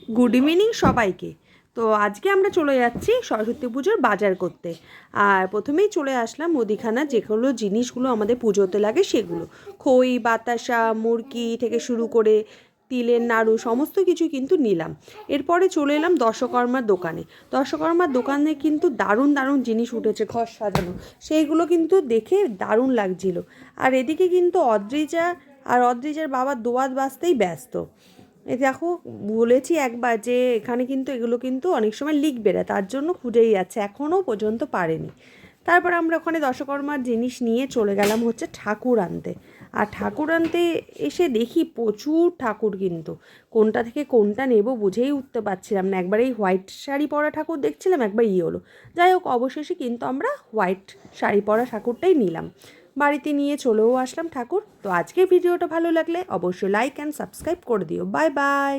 Good evening সবাইকে। তো আজকে আমরা চলে যাচ্ছি সরস্বতী পুজোর বাজার করতে। আর প্রথমেই চলে আসলাম মুদিখানা, যেগুলো জিনিসগুলো আমাদের পুজোতে লাগে সেগুলো, খই, বাতাসা, মুরকি থেকে শুরু করে তিলের নাড়ু সমস্ত কিছু কিন্তু নিলাম। এরপরে চলে এলাম দশকর্মার দোকানে। দশকর্মার দোকানে কিন্তু দারুণ দারুণ জিনিস উঠেছে ঘর সাজানো, সেইগুলো কিন্তু দেখে দারুণ লাগছিল। আর এদিকে কিন্তু অদ্রিজার বাবা দোয়াত বাজতেই ব্যস্ত। এই দেখো, বলেছি একবার যে এখানে কিন্তু এগুলো কিন্তু অনেক সময় লিখবে না, তার জন্য খুঁজেই যাচ্ছে, এখনও পর্যন্ত পারেনি। তারপর আমরা ওখানে দশকর্মার জিনিস নিয়ে চলে গেলাম হচ্ছে ঠাকুর আনতে। আর ঠাকুর আনতে এসে দেখি প্রচুর ঠাকুর, কিন্তু কোনটা থেকে কোনটা নেব বুঝেই উঠতে পারছিলাম না। একবার এই হোয়াইট শাড়ি পরা ঠাকুর দেখছিলাম, একবার হলো। যাই হোক, অবশেষে কিন্তু আমরা হোয়াইট শাড়ি পরা ঠাকুরটাই নিলাম। বাড়িতে নিয়ে চলেও আসলাম ঠাকুর। তো আজকের ভিডিওটা ভালো লাগলে অবশ্যই লাইক অ্যান্ড সাবস্ক্রাইব করে দিও। Bye bye.